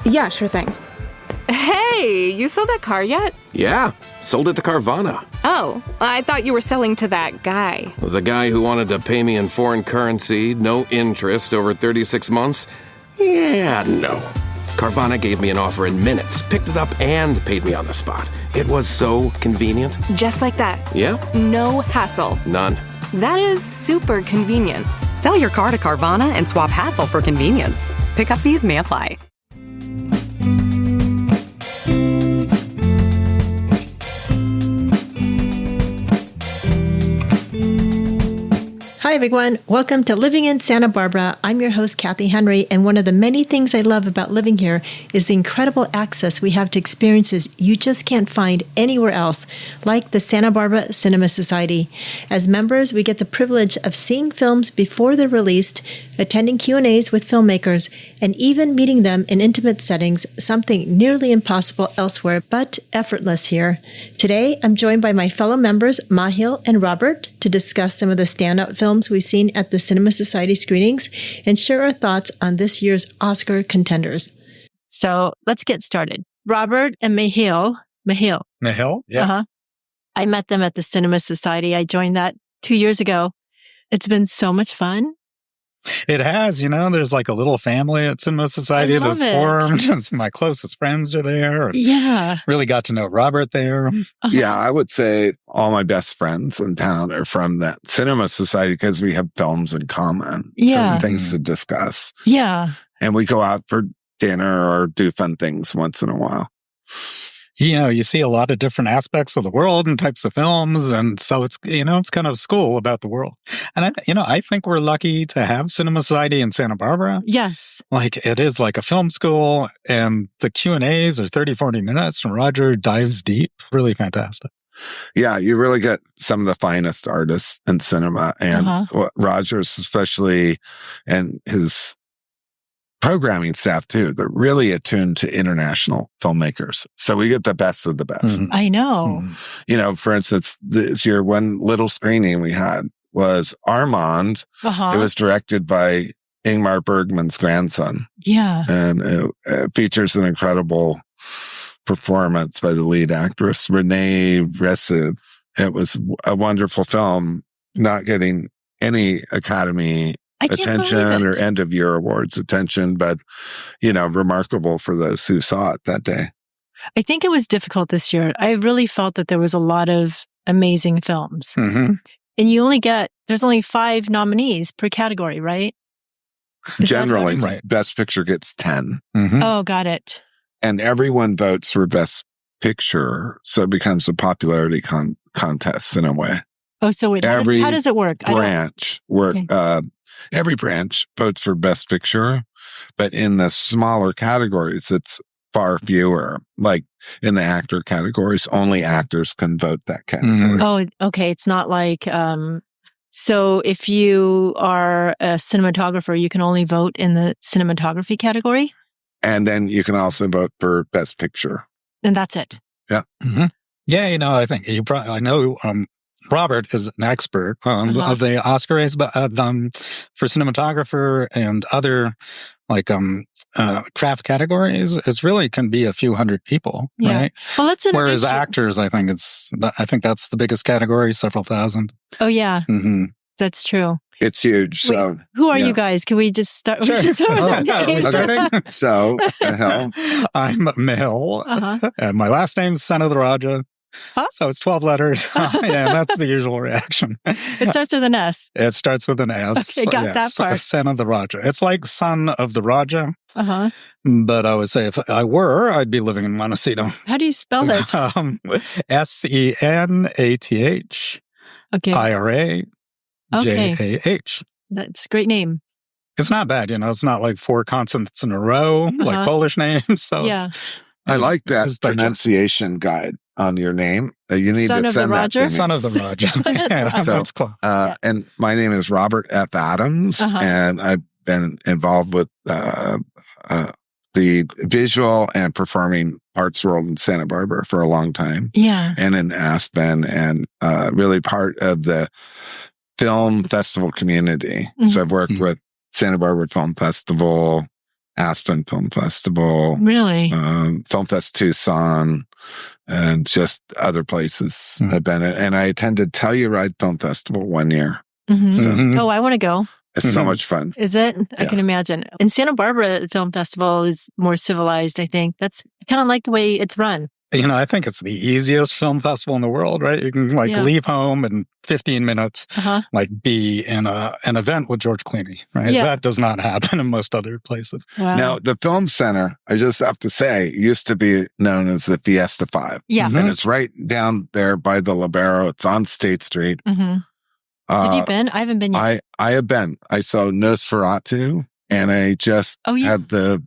Yeah, sure thing. Hey, you sold that car yet? Yeah, sold it to Carvana. Oh, I thought you were selling to that guy. The guy who wanted to pay me in foreign currency, no interest, over 36 months? Yeah, no. Carvana gave me an offer in minutes, picked it up, and paid me on the spot. It was so convenient. Just like that. Yeah. No hassle. None. That is super convenient. Sell your car to Carvana and swap hassle for convenience. Pickup fees may apply. Hi, everyone. Welcome to Living in Santa Barbara. I'm your host, Kathy Henry, and one of the many things I love about living here is the incredible access we have to experiences you just can't find anywhere else, like the Santa Barbara Cinema Society. As members, we get the privilege of seeing films before they're released, attending Q&As with filmmakers, and even meeting them in intimate settings, something nearly impossible elsewhere, but effortless here. Today, I'm joined by my fellow members, Mahil and Robert, to discuss some of the standout films we've seen at the Cinema Society screenings and share our thoughts on this year's Oscar contenders. So let's get started. Robert and Mahil. Mahil? Yeah. I met them at the Cinema Society. I joined that 2 years ago. It's been so much fun. It has, there's like a little family at Cinema Society that's formed. My closest friends are there. Yeah. Really got to know Robert there. Yeah, I would say all my best friends in town are from that Cinema Society because we have films in common. Yeah. Certain things to discuss. Yeah. And we go out for dinner or do fun things once in a while. You see a lot of different aspects of the world and types of films. And so it's, it's kind of school about the world. And I think we're lucky to have Cinema Society in Santa Barbara. Yes. Like it is like a film school and the Q&As are 30, 40 minutes and Roger dives deep. Really fantastic. Yeah, you really get some of the finest artists in cinema. And Roger's especially, and his programming staff too, they're really attuned to international filmmakers. So we get the best of the best. Mm-hmm. I know. For instance, this year, one little screening we had was Armand. It was directed by Ingmar Bergman's grandson. Yeah. And it features an incredible performance by the lead actress, Renee Vresiv. It was a wonderful film, not getting any Academy attention or end of year awards attention, but remarkable for those who saw it that day. I think it was difficult this year. I really felt that there was a lot of amazing films. Mm-hmm. And there's only 5 nominees per category, right? Generally, right. Best Picture gets 10. Mm-hmm. Oh, got it. And everyone votes for Best Picture, so it becomes a popularity contest in a way. Oh, so wait, how does it work? Every branch votes for Best Picture, but in the smaller categories, it's far fewer. Like in the actor categories, only actors can vote that category. Oh, okay. It's not like, so if you are a cinematographer, you can only vote in the cinematography category? And then you can also vote for Best Picture. And that's it. Yeah. Mm-hmm. Yeah, I think I know, Robert is an expert of the Oscar race, but for cinematographer and other craft categories, it really can be a few hundred people, right? Well, that's whereas actors, I think that's the biggest category, several thousand. Oh yeah, that's true. It's huge. Wait, so, who are you guys? Can we just start? Sure. So, I'm Mahil, and my last name's Son of the Raja. Huh? So it's 12 letters. Yeah, that's the usual reaction. It starts with an S. It starts with an S. Okay, got that part. Son of the Raja. It's like Son of the Raja. But I would say if I were, I'd be living in Montecito. How do you spell it? Senath. Okay. IRA. JAH. That's a great name. It's not bad, it's not like 4 consonants in a row, like Polish names. So yeah. I like that pronunciation guide on your name. You need to send that to me. Son of the Raja. That's cool. And my name is Robert F. Adams, and I've been involved with the visual and performing arts world in Santa Barbara for a long time. Yeah. And in Aspen, and really part of the film festival community. So I've worked with Santa Barbara Film Festival, Aspen Film Festival, Really? Film Fest Tucson, and just other places I've been at. And I attended Telluride Film Festival one year. Oh, I want to go. It's so much fun. Is it? I can imagine. And Santa Barbara Film Festival is more civilized, I think. I kind of like the way it's run. I think it's the easiest film festival in the world, right? You can leave home in 15 minutes, be in an event with George Clooney, right? Yeah. That does not happen in most other places. Wow. Now, the Film Center, I just have to say, used to be known as the Fiesta 5. Yeah. And it's right down there by the Libero. It's on State Street. Have you been? I haven't been yet. I have been. I saw Nosferatu, and I just had the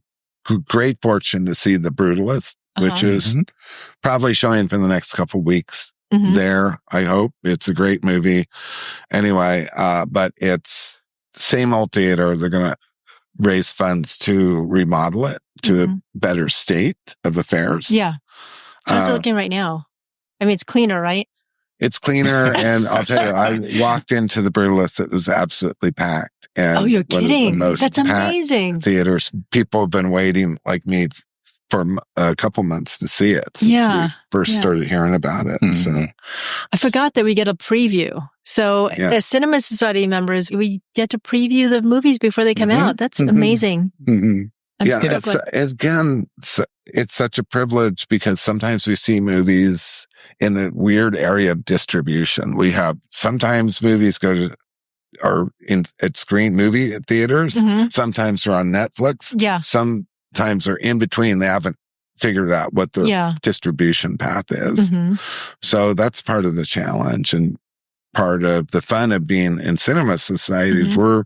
great fortune to see The Brutalist, which is probably showing for the next couple weeks there, I hope. It's a great movie. Anyway, but it's same old theater. They're going to raise funds to remodel it to a better state of affairs. Yeah. How's it looking right now? I mean, it's cleaner, right? It's cleaner, and I'll tell you, I walked into The Brutalist. It was absolutely packed. And you're kidding. That's amazing. Theaters. People have been waiting, like me, for a couple months to see it since we first started hearing about it. So I forgot that we get a preview. So as Cinema Society members, we get to preview the movies before they come out. That's amazing. It's such a privilege because sometimes we see movies in the weird area of distribution. We have sometimes movies at screen movie theaters. Sometimes they're on Netflix. Yeah. Sometimes they're in between. They haven't figured out what the distribution path is. So that's part of the challenge and part of the fun of being in Cinema Societies. We're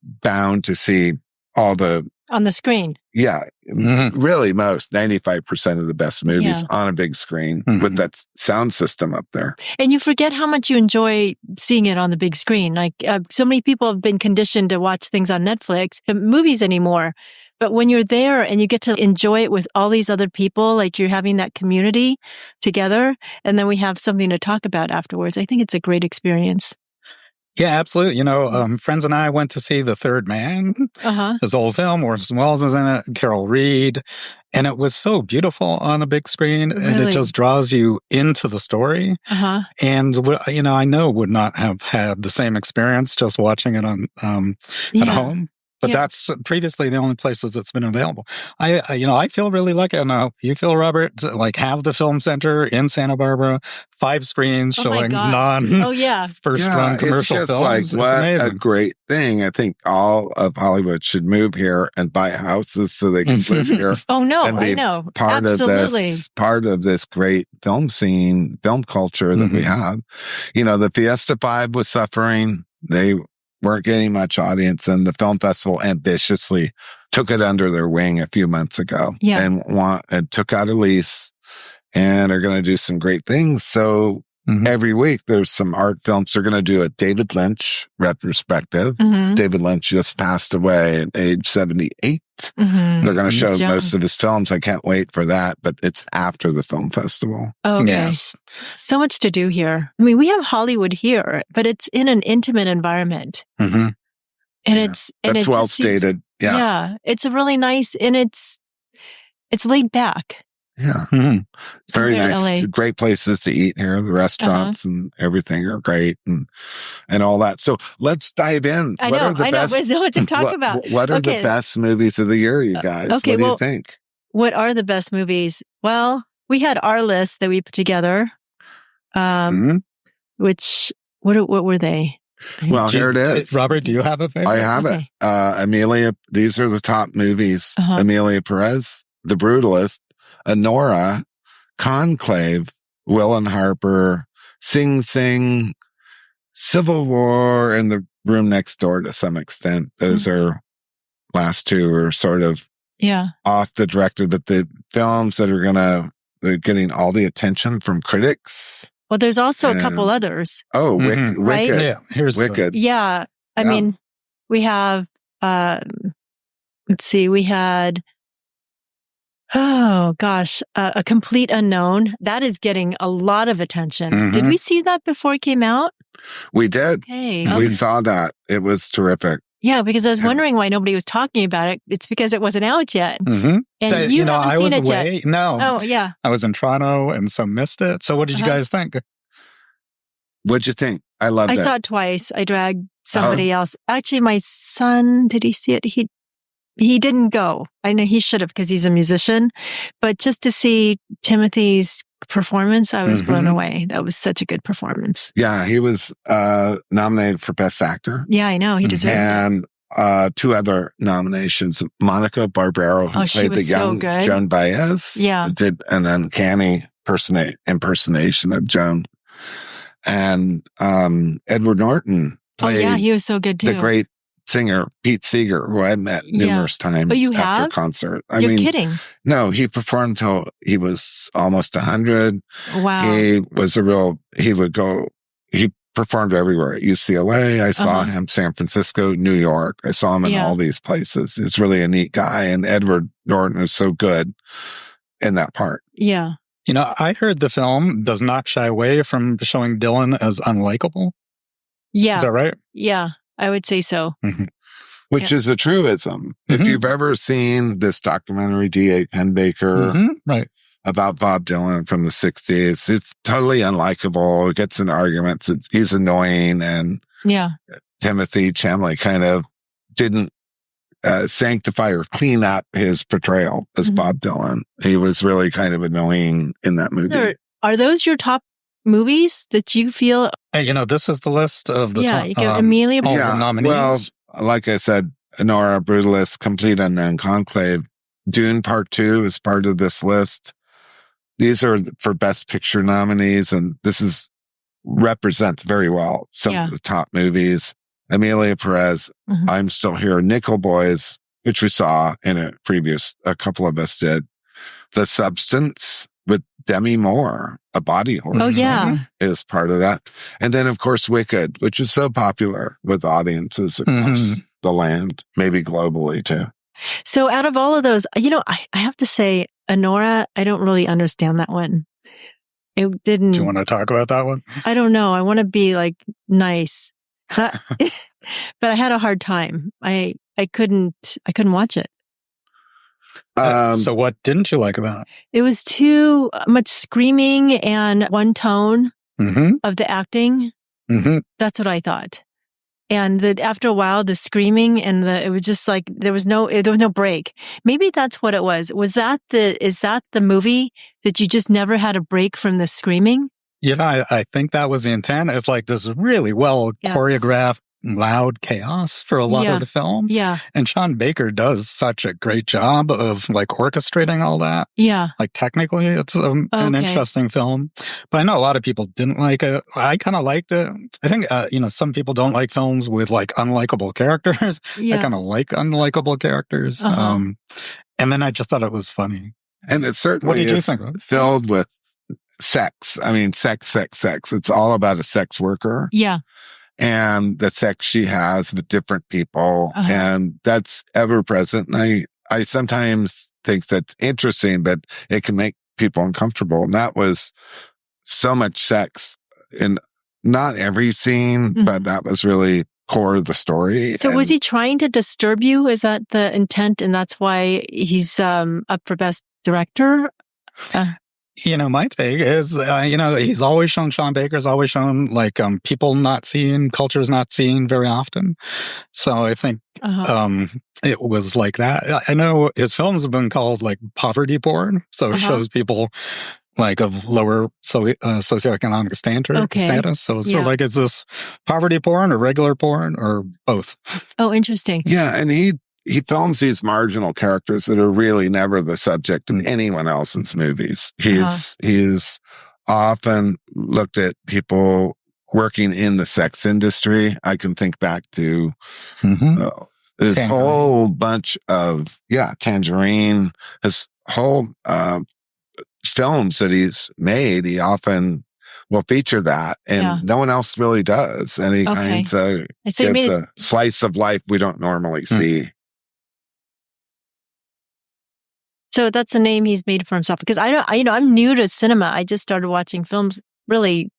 bound to see all the on the screen. Yeah. Really, most 95% of the best movies on a big screen with that sound system up there. And you forget how much you enjoy seeing it on the big screen. Like so many people have been conditioned to watch things on Netflix, movies anymore. But when you're there and you get to enjoy it with all these other people, like you're having that community together, and then we have something to talk about afterwards, I think it's a great experience. Yeah, absolutely. Friends and I went to see The Third Man, his old film, Orson Welles is in it, Carol Reed, and it was so beautiful on a big screen, and it just draws you into the story. And, I know would not have had the same experience just watching it on at home. But that's previously the only places it's been available. I feel really lucky. I know you feel, Robert, to have the Film Center in Santa Barbara, 5 screens showing first run commercial it's just films. What amazing. A great thing. I think all of Hollywood should move here and buy houses so they can live here. I know. Part of this great film scene, film culture that we have. The Fiesta 5 was suffering. They weren't getting much audience, and the film festival ambitiously took it under their wing a few months ago and took out a lease and are going to do some great things. So every week there's some art films. They're going to do a David Lynch retrospective. David Lynch just passed away at age 78. They're going to show most of his films. I can't wait for that, but it's after the film festival. Okay. Yes. So much to do here. I mean, we have Hollywood here, but it's in an intimate environment. And that's well stated. Yeah. It's a really nice, and it's laid back. Yeah. Very nice. LA. Great places to eat here. The restaurants and everything are great and all that. So let's dive in. I know. There's so much to talk about. What are the best movies of the year, you guys? Okay, what do you think? What are the best movies? Well, we had our list that we put together. Which, what were they? Well, here it is. Robert, do you have a favorite? I have it. Amelia, these are the top movies. Amelia Perez, The Brutalist, Honora, Conclave, Will and Harper, Sing Sing, Civil War, and The Room Next Door to some extent. Those are last two are sort of off the director, but the films that are they're getting all the attention from critics. Well, there's also a couple others. Oh, Wicked. Right? Yeah, here's Wicked. I mean, we have, let's see, we had, A Complete Unknown. That is getting a lot of attention. Did we see that before it came out? We did. Okay. We saw that. It was terrific. Yeah, because I was wondering why nobody was talking about it. It's because it wasn't out yet. Mm-hmm. And you haven't I seen was it away. yet. No. Oh, yeah. I was in Toronto and so missed it. So what did you guys think? What'd you think? I loved it. I saw it twice. I dragged somebody else. Actually, my son, did he see it? He didn't go. I know he should have because he's a musician. But just to see Timothy's performance, I was blown away. That was such a good performance. Yeah, he was nominated for Best Actor. Yeah, I know. He deserves it. And 2 other nominations. Monica Barbero, who played the young Joan Baez. Yeah. Did an uncanny impersonation of Joan. And Edward Norton played he was so good too. the great singer Pete Seeger, who I met numerous times after concert. You're kidding. No, he performed till he was almost 100. Wow. He performed everywhere. At UCLA, I saw him, San Francisco, New York. I saw him in all these places. He's really a neat guy. And Edward Norton is so good in that part. Yeah. I heard the film does not shy away from showing Dylan as unlikable. Yeah. Is that right? Yeah, I would say so. Mm-hmm. Which is a truism. If you've ever seen this documentary, D.A. Penbaker, about Bob Dylan from the 60s, it's totally unlikable. It gets in arguments. He's annoying. And Timothy Chalamet kind of didn't sanctify or clean up his portrayal as Bob Dylan. He was really kind of annoying in that movie. Are those your top movies that you feel? Hey, this is the list of the top, you give Amelia all the nominees. Well, like I said, Nora, Brutalist, Complete Unknown Conclave, Dune Part 2 is part of this list. These are for Best Picture nominees, and this represents very well some of the top movies. Amelia Perez, I'm Still Here, Nickel Boys, which we saw in a couple of us did. The Substance with Demi Moore, a body horror. Oh, yeah. Is part of that. And then, of course, Wicked, which is so popular with audiences across the land, maybe globally too. So out of all of those, I have to say, Anora, I don't really understand that one. It didn't. Do you want to talk about that one? I don't know. I want to be nice. But I had a hard time. I couldn't watch it. So what didn't you like about it? It was too much screaming and one tone of the acting. That's what I thought. And that after a while, the screaming and it was just like there was no break. Maybe that's what it was. Is that the movie that you just never had a break from the screaming? I think that was the intent. It's like this really well choreographed, loud chaos for a lot of the film. Yeah. And Sean Baker does such a great job of orchestrating all that. Yeah. Technically, it's an interesting film. But I know a lot of people didn't like it. I kind of liked it. I think, some people don't like films with unlikable characters. Yeah. I kind of like unlikable characters. And then I just thought it was funny. And it certainly is filled with sex. I mean, sex. It's all about a sex worker. Yeah. And the sex she has with different people. And that's ever present. And I sometimes think that's interesting, but it can make people uncomfortable. And that was so much sex in not every scene, but that was really core of the story. So was he trying to disturb you? Is that the intent? And that's why he's up for Best Director? My take is, he's always shown, Sean Baker's always shown people not seen, cultures not seen very often. So I think it was like that. I know his films have been called poverty porn. So it shows people of lower socioeconomic status. So it's sort of is this poverty porn or regular porn or both? Oh, interesting. Yeah. And he films these marginal characters that are really never the subject of anyone else's movies. He's often looked at people working in the sex industry. I can think back to this whole bunch of, Tangerine, his whole films that he's made. He often will feature that, and no one else really does. And he kind of gives a slice of life we don't normally see. So that's a name he's made for himself. Because I'm new to cinema. I just started watching films really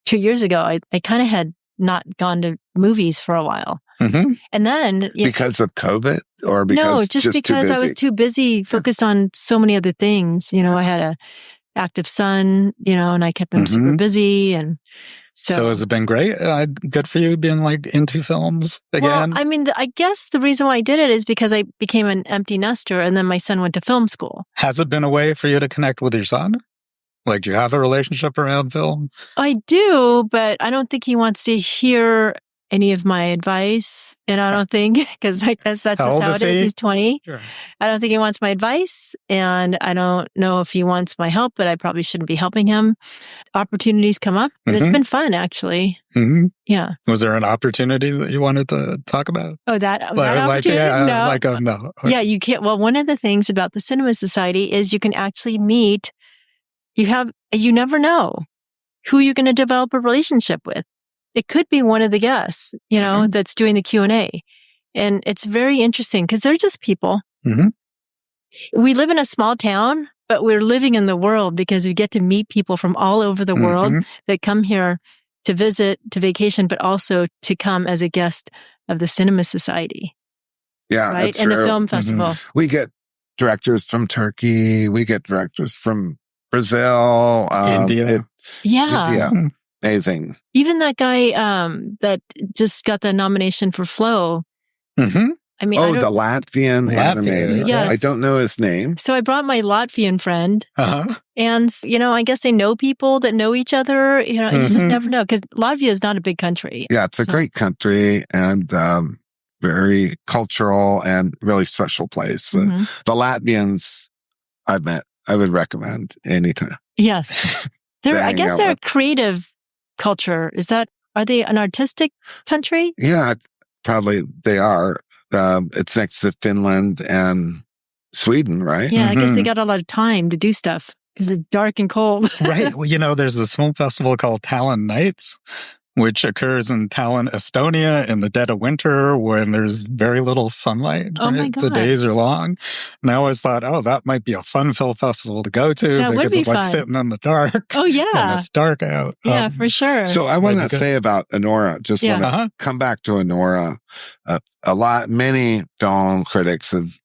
2 years ago. I kind of had not gone to movies for a while. Mm-hmm. And then because of COVID or because no, just because I was too busy, focused on so many other things. I had a active son, and I kept him super busy. And so has it been great? Good for you being into films again? Well, I mean, I guess the reason why I did it is because I became an empty nester and then my son went to film school. Has it been a way for you to connect with your son? Do you have a relationship around film? I do, but I don't think he wants to hear any of my advice. And I don't think, because I guess that's just how it is. He's 20. Sure. I don't think he wants my advice. And I don't know if he wants my help, but I probably shouldn't be helping him. Opportunities come up, but it's been fun, actually. Mm-hmm. Yeah. Was there an opportunity that you wanted to talk about? Oh, that opportunity? No. No. Yeah, you can't. Well, one of the things about the Cinema Society is you can actually meet, you never know who you're going to develop a relationship with. It could be one of the guests, that's doing the Q&A. And it's very interesting because they're just people. Mm-hmm. We live in a small town, but we're living in the world because we get to meet people from all over the world that come here to visit, to vacation, but also to come as a guest of the Cinema Society. Yeah, right? That's and true. The film festival. We get directors from Turkey. We get directors from Brazil. India. India. Amazing. Even that guy that just got the nomination for Flow. Mm-hmm. I mean, the Latvian animator. Yes. I don't know his name. So I brought my Latvian friend. Uh-huh. And, I guess they know people that know each other. You just never know because Latvia is not a big country. Yeah, it's a great country and very cultural and really special place. The Latvians I've met, I would recommend anytime. Yes. I guess they're a creative culture. Are they an artistic country? Yeah, probably they are. It's next to Finland and Sweden, right? Yeah, I guess they got a lot of time to do stuff because it's dark and cold. Right. Well, there's this film festival called Tallinn Nights, which occurs in Tallinn, Estonia in the dead of winter when there's very little sunlight. Oh, right? my God. The days are long. And I always thought, that might be a fun film festival to go to because it's fun. sitting in the dark. Oh, yeah. And it's dark out. Yeah, for sure. So I want to say about Anora, just want to come back to Anora. Many film critics have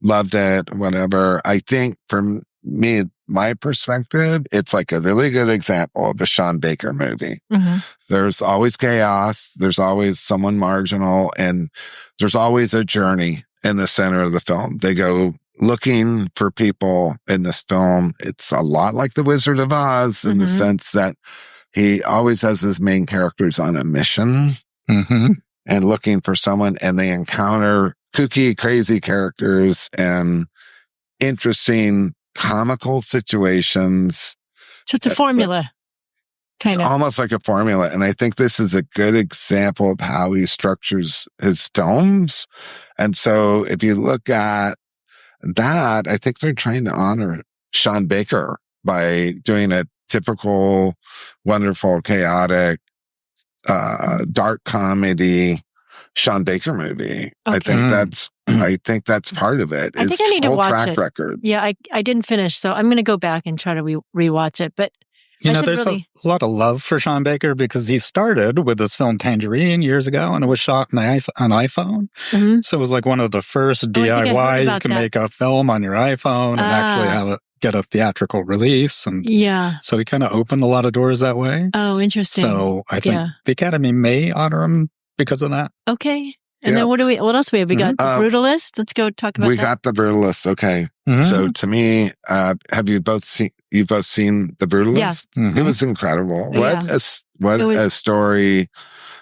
loved it, whatever. I think from me, my perspective, it's a really good example of a Sean Baker movie. Mm-hmm. There's always chaos. There's always someone marginal and there's always a journey in the center of the film. They go looking for people in this film. It's a lot like The Wizard of Oz in the sense that he always has his main characters on a mission and looking for someone, and they encounter kooky, crazy characters and interesting comical situations. So it's a formula. Kind of. Almost like a formula. And I think this is a good example of how he structures his films. And so if you look at that, I think they're trying to honor Sean Baker by doing a typical, wonderful, chaotic, dark comedy Sean Baker movie. Okay. I think that's part of it. I think I need to watch track it. Record. Yeah, I didn't finish, so I'm going to go back and try to rewatch it. But there's a lot of love for Sean Baker because he started with this film Tangerine years ago, and it was shot on iPhone. Mm-hmm. So it was one of the first DIY you can make a film on your iPhone and actually have it get a theatrical release. And so he kind of opened a lot of doors that way. Oh, interesting. So I think the Academy may honor him because of that. Okay. And then what else we have? We got The Brutalist. Let's go talk about that. We got The Brutalist. Okay. So to me, have you both seen The Brutalist? Yeah. It was incredible. What a story.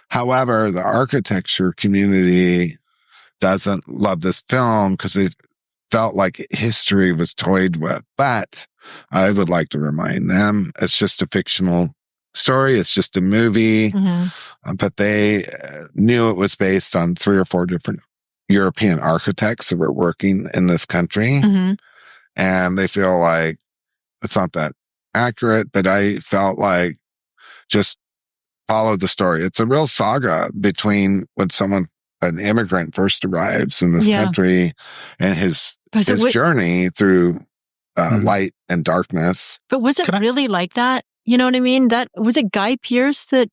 However, the architecture community doesn't love this film because they felt like history was toyed with. But I would like to remind them it's just a fictional story. It's just a movie. But they knew it was based on 3 or 4 different European architects that were working in this country. And they feel like it's not that accurate, but I felt like just follow the story. It's a real saga between when an immigrant first arrives in this country and his journey through light and darkness. But was it really like that? You know what I mean? Was it Guy Pearce that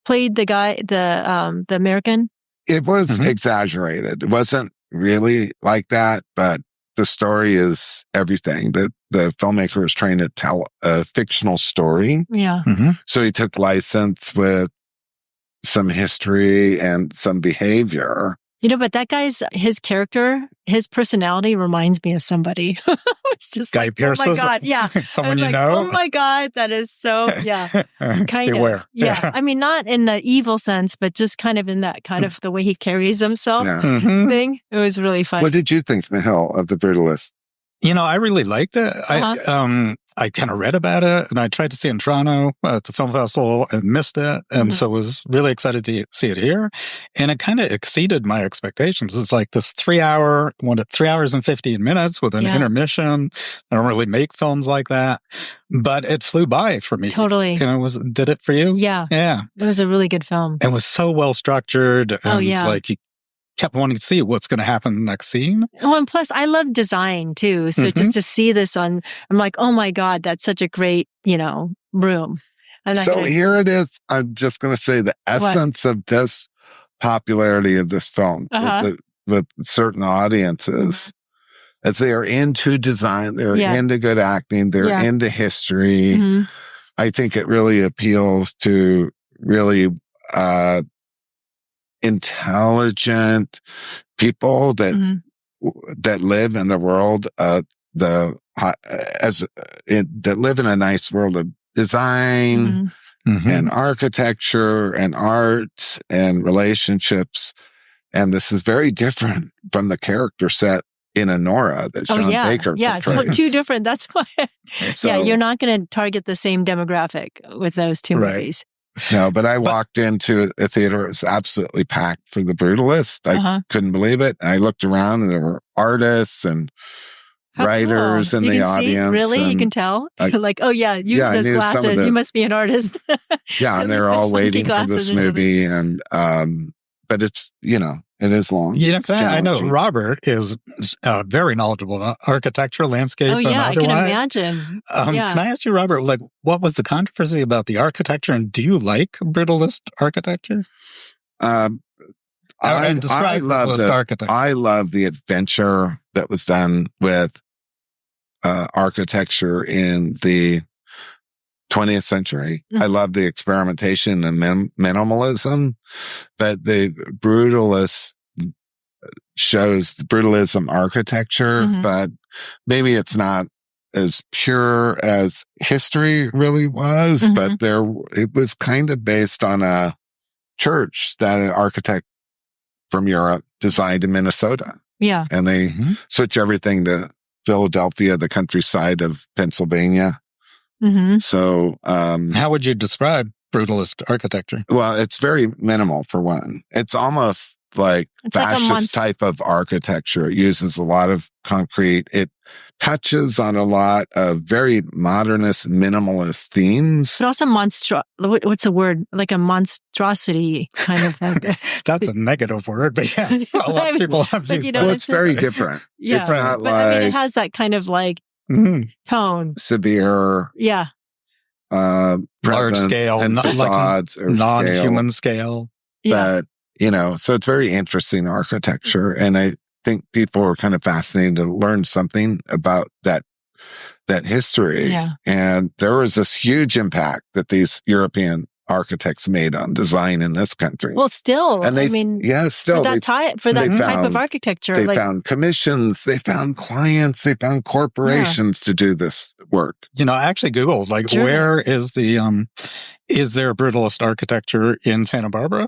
played the guy, the American? It was exaggerated. It wasn't really like that, but the story is everything. The filmmaker was trying to tell a fictional story. Yeah. So he took license with some history and some behavior. But that his character, his personality reminds me of somebody. It's just Guy Pearce. Oh my God. Yeah. Someone you know? Oh my God. That is so, yeah. Kind Beware. of. Yeah. I mean, not in the evil sense, but just kind of in that kind of the way he carries himself thing. It was really fun. What did you think, Mahil, of The Brutalist? I really liked it. I kind of read about it, and I tried to see it in Toronto at the film festival and missed it, and so was really excited to see it here. And it kind of exceeded my expectations. It's like this 3 hours and 15 minutes with an intermission. I don't really make films like that, but it flew by for me. Totally. Did it for you? Yeah. Yeah. It was a really good film. It was so well structured. And like you kept wanting to see what's going to happen in the next scene. Oh, and plus I love design too. So just to see this I'm like, oh my God, that's such a great, room. Here it is. I'm just going to say the essence of this popularity of this film with certain audiences, as they are into design, they're into good acting, they're into history. I think it really appeals to really, intelligent people that live in the world that live in a nice world of design and architecture and art and relationships. And this is very different from the character set in Anora that Sean Baker portrays. Two different. That's why. You're not going to target the same demographic with those two movies. No, but I walked into a theater. It was absolutely packed for The Brutalist. I couldn't believe it. I looked around and there were artists and writers in the audience. Really? You can tell? Like, oh yeah, you have those glasses. You must be an artist. And they're all waiting for this movie. And, but it's, it is long. I know Robert is very knowledgeable about architecture, landscape, and otherwise. I can imagine. Can I ask you, Robert, what was the controversy about the architecture, and do you like brutalist architecture? I love the adventure that was done with architecture in the 20th century. I love the experimentation and minimalism, but the brutalist shows the brutalism architecture, but maybe it's not as pure as history really was, but it was kind of based on a church that an architect from Europe designed in Minnesota. Yeah. And they switch everything to Philadelphia, the countryside of Pennsylvania. So, how would you describe brutalist architecture? Well, it's very minimal for one. It's almost like fascist type of architecture. It uses a lot of concrete. It touches on a lot of very modernist, minimalist themes. But also what's the word? Like a monstrosity kind of thing. That's a negative word, but a lot of people have used that. Well, it's very different. Yeah. It's not it has that kind of tone. Severe. Yeah. Large scale, and facades or non-human scale. But, so it's very interesting architecture. And I think people were kind of fascinated to learn something about that history. Yeah. And there was this huge impact that these European architects made on design in this country. Well, still, and for that type of architecture, they found commissions, they found clients, they found corporations to do this work. I actually Googled where is is there brutalist architecture in Santa Barbara?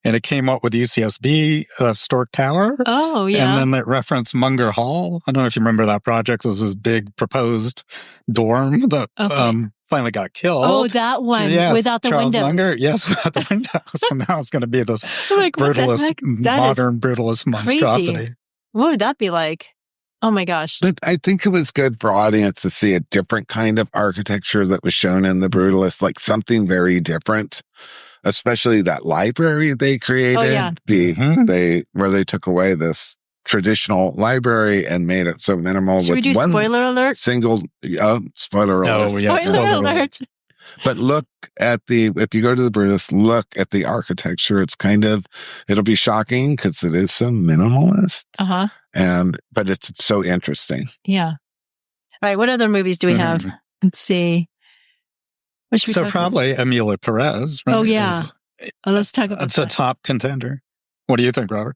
And it came up with UCSB, Stork Tower. Oh, yeah. And then it referenced Munger Hall. I don't know if you remember that project. It was this big proposed dorm that finally got killed. Oh, that one without the Charles windows. Munger, yes, without the windows. So now it's going to be this brutalist, modern brutalist monstrosity. Crazy. What would that be like? Oh my gosh. But I think it was good for audience to see a different kind of architecture that was shown in The Brutalist, like something very different, especially that library they created. Oh, yeah. Where they took away this traditional library and made it so minimal. Should we do spoiler alert? Spoiler alert. Spoiler alert. But if you go to the Brutus, look at the architecture. It'll be shocking because it is so minimalist. But it's so interesting. Yeah. All right. What other movies do we have? Let's see. So probably Emilia Perez. Right? Oh, yeah. Let's talk about It's a top contender. What do you think, Robert?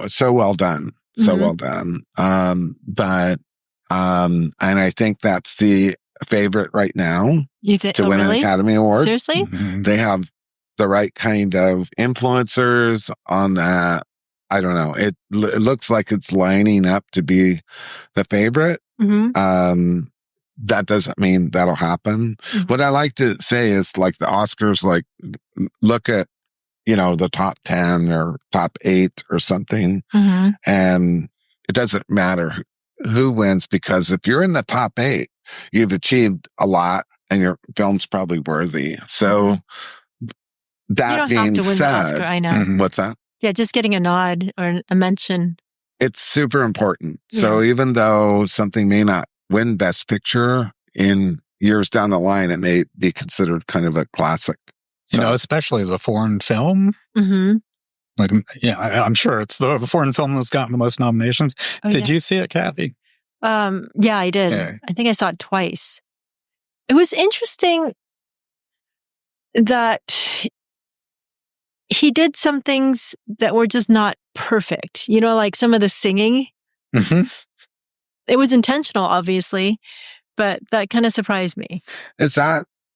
So well done. So well done. And I think that's the favorite right now to win an Academy Award. Seriously? They have the right kind of influencers on that. I don't know. It looks like it's lining up to be the favorite. That doesn't mean that'll happen. What I like to say is like the Oscars, like look at, the top 10 or top 8 or something. And it doesn't matter who wins, because if you're in the top 8, you've achieved a lot and your film's probably worthy. So that being said, the Oscar, I know. What's that? Yeah, just getting a nod or a mention. It's super important. Yeah. So even though something may not win Best Picture, in years down the line, it may be considered kind of a classic. So, especially as a foreign film. Like, I'm sure it's the foreign film that's gotten the most nominations. Did you see it, Kathy? Yeah, I did. Yeah. I think I saw it twice. It was interesting that he did some things that were just not perfect. Like some of the singing. It was intentional, obviously, but that kind of surprised me.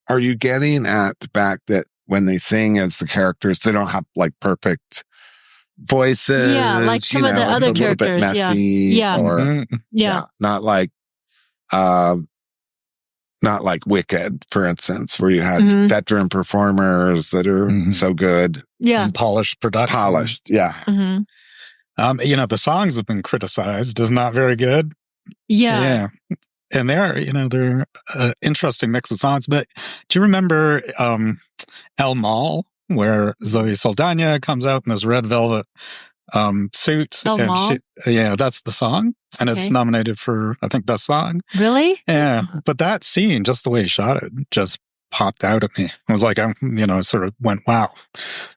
Are you getting at the fact that when they sing as the characters, they don't have like perfect voices? Yeah, like some of the other characters. A little bit messy. Yeah. Not like Wicked, for instance, where you had veteran performers that are so good. Yeah. And polished production. Yeah. The songs have been criticized as not very good. Yeah. And they're interesting mix of songs. But do you remember El Mal, where Zoe Saldana comes out in this red velvet suit? El Mal? That's the song. And it's nominated for, I think, Best Song. Really? Yeah. But that scene, just the way he shot it, just popped out at me. It was like, sort of went, wow.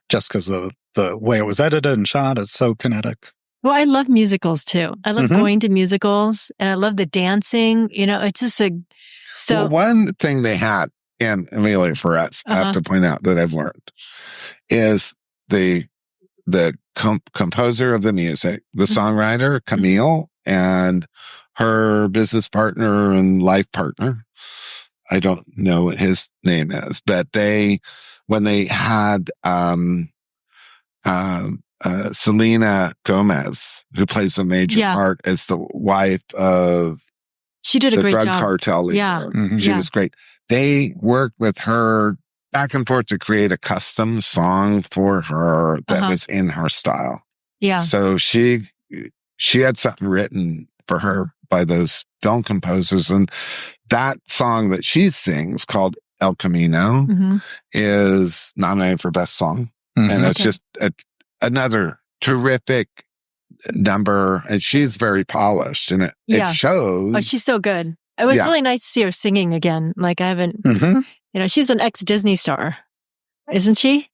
Just because of the way it was edited and shot, it's so kinetic. Well, I love musicals too. I love going to musicals, and I love the dancing. It's just Well, one thing they had in Emilia Perez, I have to point out that I've learned, is the composer of the music, the songwriter, Camille, and her business partner and life partner. I don't know what his name is, but when they had Selena Gomez, who plays a major part as the wife of she did a great drug job. cartel leader. Yeah. She was great. They worked with her back and forth to create a custom song for her that was in her style. Yeah. So she had something written for her by those film composers, and that song that she sings, called El Camino, is nominated for Best Song. And it's just another terrific number, and she's very polished, and it shows. Oh, she's so good. It was really nice to see her singing again. Like I haven't, she's an ex-Disney star, isn't she?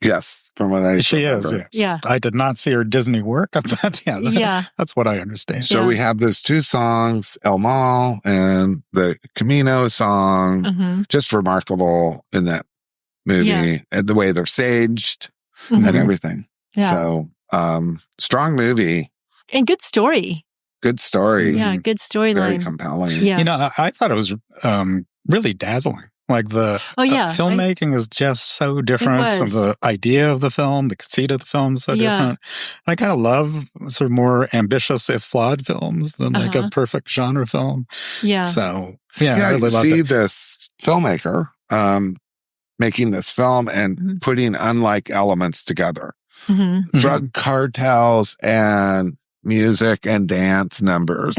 Yes, from what I she remember. is. Yes. Yeah, I did not see her Disney work, but that's what I understand. So we have those two songs, El Mal and the Camino song, just remarkable in that movie, and the way they're staged and everything. Yeah. So, strong movie. And good story. Good story. Yeah, good storyline. Very compelling. Yeah. I thought it was really dazzling. Like the filmmaking is just so different. The idea of the film, the conceit of the film is so different. I kind of love sort of more ambitious, if flawed, films than like a perfect genre film. Yeah. So, I really love it. This filmmaker making this film and putting unlike elements together. Drug cartels and music and dance numbers.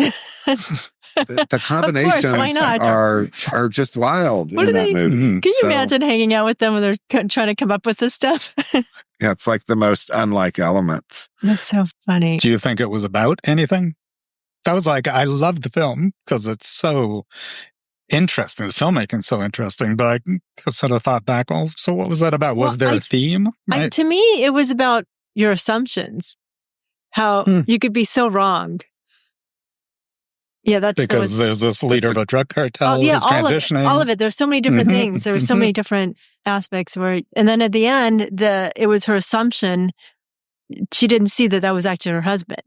The combinations are just wild in that movie. Can you imagine hanging out with them when they're trying to come up with this stuff? Yeah, it's like the most unlike elements. That's so funny. Do you think it was about anything? That was like, I loved the film because it's so interesting. The filmmaking's so interesting, but I sort of thought back, oh, so what was that about? Was there a theme? To me, it was about your assumptions, how you could be so wrong. Yeah, because there's this leader of a drug cartel who's transitioning. All of it. There's so many different things. There were so many different aspects and then at the end, it was her assumption. She didn't see that was actually her husband.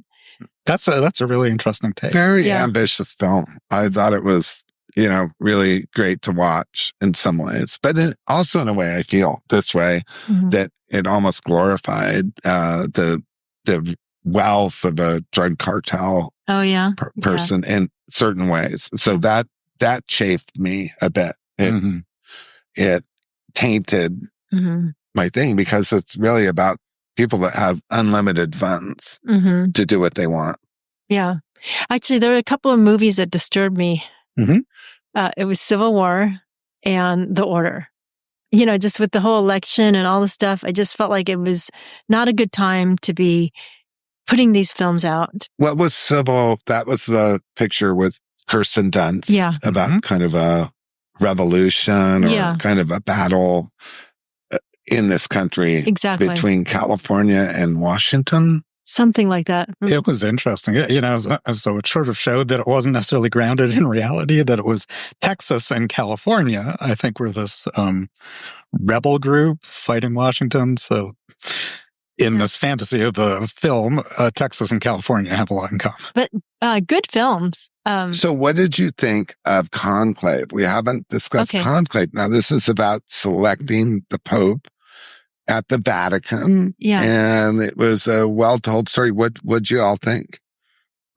That's a really interesting take. Very ambitious film. I thought it was, really great to watch in some ways, but also in a way I feel this way that it almost glorified the wealth of a drug cartel person in certain ways. So that chafed me a bit. It tainted my thing because it's really about people that have unlimited funds to do what they want. Yeah. Actually, there were a couple of movies that disturbed me. It was Civil War and The Order. Just with the whole election and all the stuff, I just felt like it was not a good time to be putting these films out. What was Civil? That was the picture with Kirsten Dunst about kind of a revolution or kind of a battle in this country between California and Washington. Something like that. It was interesting. So it sort of showed that it wasn't necessarily grounded in reality, that it was Texas and California, I think, were this rebel group fighting Washington. So in this fantasy of the film, Texas and California have a lot in common. But good films. So what did you think of Conclave? We haven't discussed Conclave. Now, this is about selecting the Pope at the Vatican. Yeah. And it was a well-told story. What'd you all think?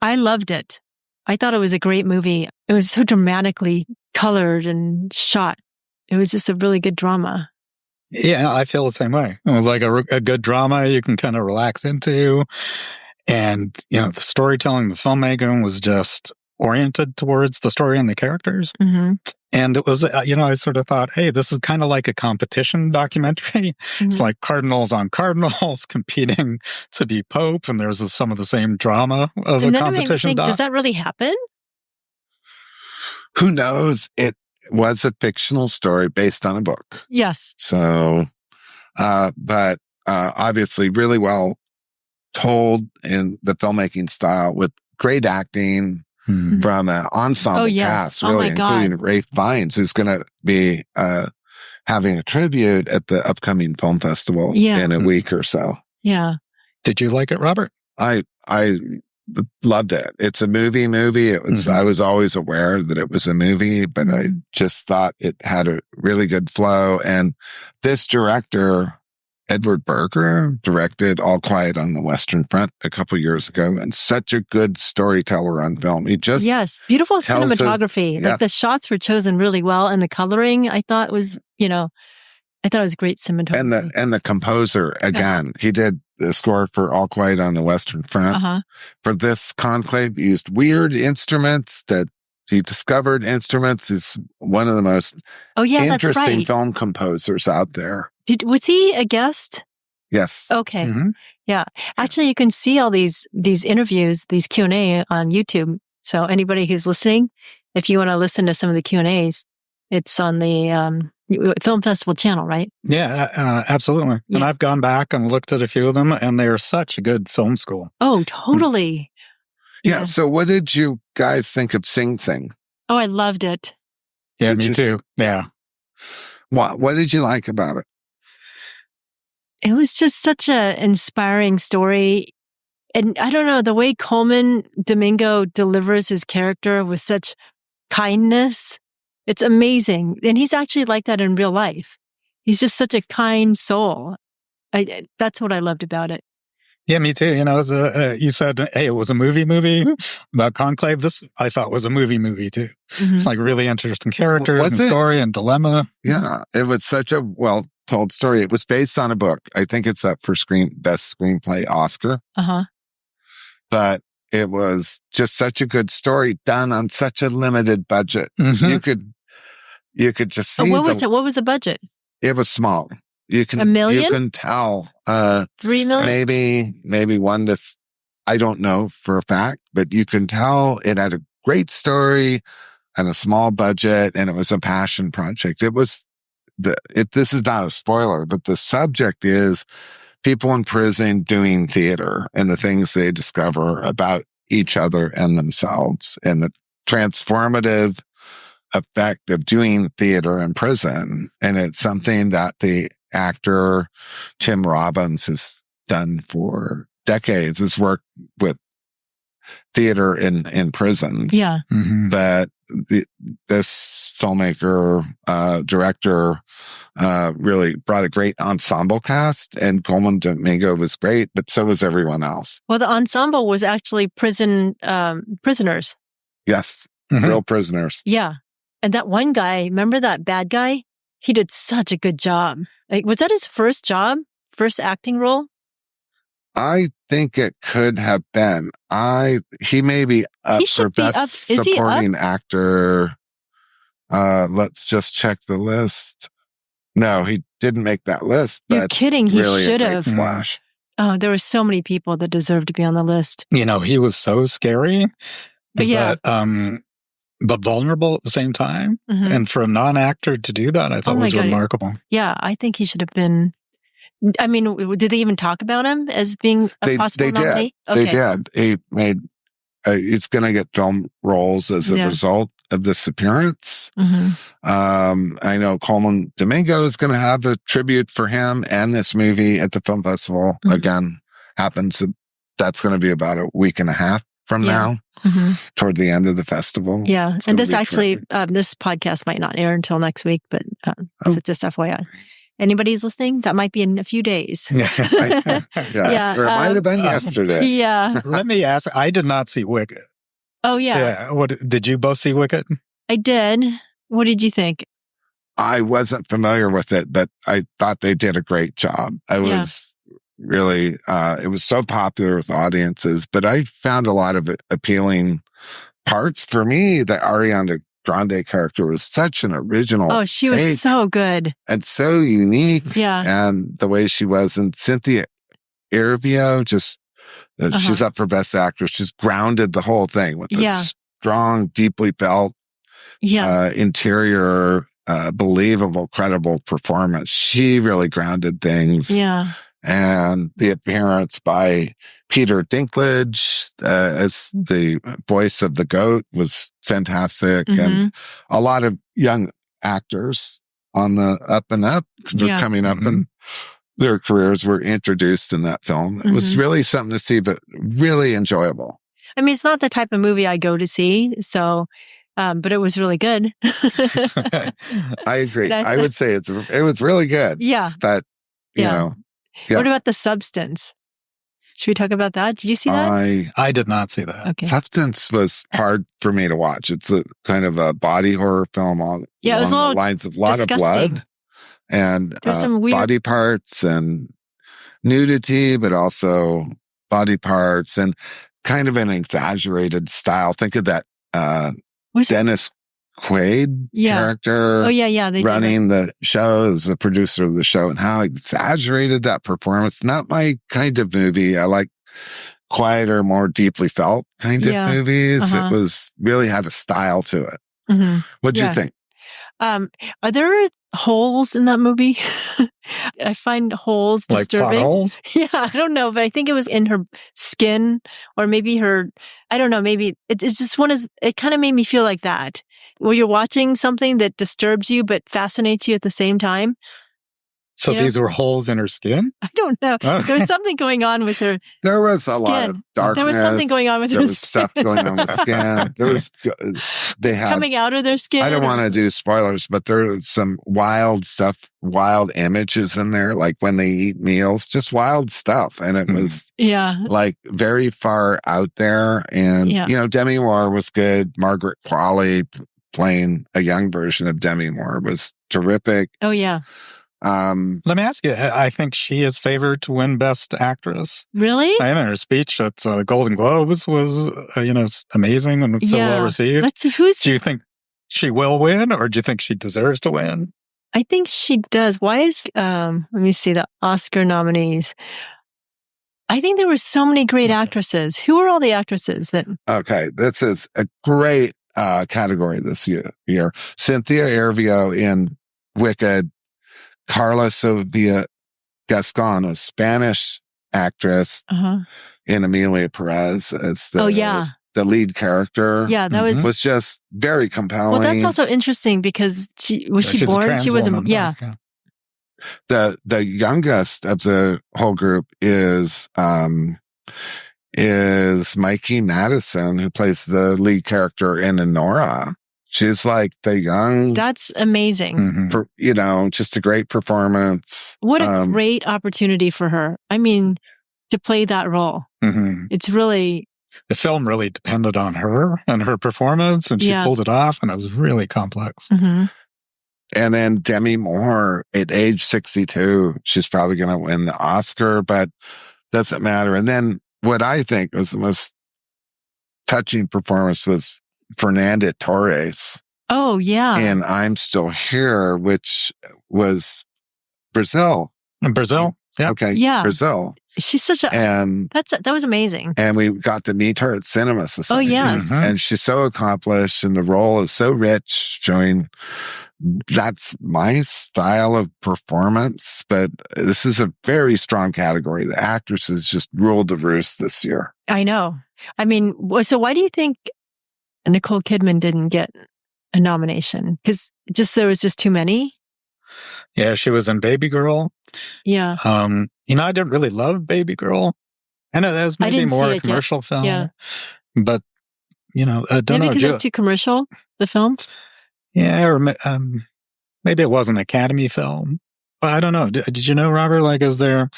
I loved it. I thought it was a great movie. It was so dramatically colored and shot. It was just a really good drama. Yeah, I feel the same way. It was like a good drama you can kind of relax into. And, the storytelling, the filmmaking was just oriented towards the story and the characters. And it was, I sort of thought, hey, this is kind of like a competition documentary. It's like cardinals on cardinals competing to be Pope. And there's some of the same drama of a competition doc. Does that really happen? Who knows? It was a fictional story based on a book. Yes. So, but obviously really well told in the filmmaking style with great acting from an ensemble cast, really, including Ralph Fiennes, who's going to be having a tribute at the upcoming film festival in a week or so. Yeah. Did you like it, Robert? I loved it. It's a movie. It was. I was always aware that it was a movie, but I just thought it had a really good flow. And this director, Edward Berger, directed All Quiet on the Western Front a couple years ago, and such a good storyteller on film. He just beautiful cinematography. Like the shots were chosen really well, and the coloring I thought was, I thought it was great cinematography. And the composer again, he did the score for All Quiet on the Western Front. For this Conclave, he used weird instruments that he discovered. He's one of the most interesting film composers out there. Was he a guest? Yes. Okay. Yeah. Actually, you can see all these interviews, these Q&A on YouTube. So anybody who's listening, if you want to listen to some of the Q&As, it's on the Film Festival channel, right? Yeah, absolutely. Yeah. And I've gone back and looked at a few of them, and they are such a good film school. Oh, totally. Yeah. So what did you guys think of Sing Sing? Oh, I loved it. Yeah, me too. Yeah. What did you like about it? It was just such an inspiring story. And I don't know, the way Coleman Domingo delivers his character with such kindness, it's amazing. And he's actually like that in real life. He's just such a kind soul. That's what I loved about it. Yeah, me too. You said, hey, it was a movie about Conclave. This, I thought, was a movie too. It's like really interesting characters and story and dilemma. Yeah, it was such a well-told story. It was based on a book. I think it's up for Best Screenplay Oscar. But it was just such a good story done on such a limited budget. You could just see. What was the budget? It was small. $1 million? You can tell. 3 million? Maybe one I don't know for a fact, but you can tell it had a great story, and a small budget, and it was a passion project. This is not a spoiler, but the subject is people in prison doing theater and the things they discover about each other and themselves, and the transformative effect of doing theater in prison. And it's something that the actor Tim Robbins has done for decades, has worked with theater in prisons. Yeah. Mm-hmm. But this filmmaker, director, really brought a great ensemble cast, and Coleman Domingo was great, but so was everyone else. Well, the ensemble was actually prisoners. Yes. Mm-hmm. Real prisoners. Yeah. And that one guy, remember that bad guy? He did such a good job. Like, was that his first job? First acting role? I think it could have been. He may be up for best supporting actor. Let's just check the list. No, he didn't make that list. You're kidding. He really should have. Splash. Oh, there were so many people that deserved to be on the list. You know, he was so scary, but vulnerable at the same time. Mm-hmm. And for a non-actor to do that, I thought was remarkable. Yeah, I think he should have been. I mean, did they even talk about him as being a possible nominee? They did. He made. He's going to get film roles as a result of this appearance. Mm-hmm. I know Coleman Domingo is going to have a tribute for him and this movie at the film festival. Mm-hmm. Again, that's going to be about a week and a half from now, toward the end of the festival. Yeah, and this actually, this podcast might not air until next week, but so just FYI. Anybody who's listening, that might be in a few days. Yes, or it might have been yesterday. Yeah. Let me ask, I did not see Wicked. Oh, yeah. What did you both see Wicked? I did. What did you think? I wasn't familiar with it, but I thought they did a great job. I was really, it was so popular with audiences, but I found a lot of appealing parts. For me, the Ariana Grande character was such an original. Oh, she was so good. And so unique. Yeah. And the way she was. And Cynthia Erivo, just, she's up for Best Actress. She's grounded the whole thing with this strong, deeply felt, interior, believable, credible performance. She really grounded things. Yeah. And the appearance by Peter Dinklage as the voice of the goat was fantastic. And a lot of young actors on the up and up, they're coming up and their careers were introduced in that film. It was really something to see, but really enjoyable. I mean, it's not the type of movie I go to see, so... but it was really good. I agree. I would say it was really good. Yeah. But, you know... Yeah. What about The Substance? Should we talk about that? Did you see that? I did not see that. Okay. Substance was hard for me to watch. It's a kind of a body horror film along it was the lines of a lot of blood and some weird body parts and nudity, but also body parts and kind of an exaggerated style. Think of that Dennis Quaid character running the show as a producer of the show, and how exaggerated that performance. Not my kind of movie. I like quieter, more deeply felt kind of movies. It was really had a style to it. What'd you think? Are there holes in that movie? I find holes disturbing. Like plot holes? Yeah, I don't know, but I think it was in her skin, or maybe her, I don't know, maybe it's just it kind of made me feel like that. Where you're watching something that disturbs you but fascinates you at the same time. So these were holes in her skin? I don't know. There was something going on with her. There was a lot of darkness. There was something going on with her skin. There was stuff going on with skin. There was coming out of their skin. I don't want to do spoilers, but there was some wild stuff, wild images in there, like when they eat meals, just wild stuff. And it was like very far out there. And, you know, Demi Moore was good. Margaret Qualley playing a young version of Demi Moore was terrific. Oh, yeah. Let me ask you, I think she is favored to win Best Actress. Really? I know her speech at Golden Globes was, amazing and so well received. Let's see, do you think she will win, or do you think she deserves to win? I think she does. Why is, let me see the Oscar nominees. I think there were so many great actresses. Who are all the actresses that? Okay, this is a great category this year. Cynthia Erivo in Wicked, Carla Sofia Gascon, a Spanish actress, in Emilia Perez as the lead character. Yeah, that was just very compelling. Well, that's also interesting because she born? She was The youngest of the whole group is Mikey Madison, who plays the lead character in Enora. She's like the young. That's amazing. Just a great performance. What a great opportunity for her. I mean, to play that role. It's really. The film really depended on her and her performance, and she pulled it off, and it was really complex. And then Demi Moore at age 62, she's probably going to win the Oscar, but doesn't matter. And then what I think was the most touching performance was Fernanda Torres. Oh, yeah. And I'm Still Here, which was Brazil. Brazil? Yeah. Okay. Yeah. Brazil. She's such a... And that was amazing. And we got to meet her at Cinema Society. Oh, yes. And she's so accomplished, and the role is so rich, showing that's my style of performance. But this is a very strong category. The actresses just ruled the roost this year. I know. I mean, so why do you think Nicole Kidman didn't get a nomination? Because there was just too many? Yeah, she was in Baby Girl. Yeah. I didn't really love Baby Girl. I know that was maybe more a commercial film. Yeah. But, I don't know. Maybe because it was too commercial, the film? Yeah, or maybe it was an Academy film. But I don't know. Did you know, Robert, is there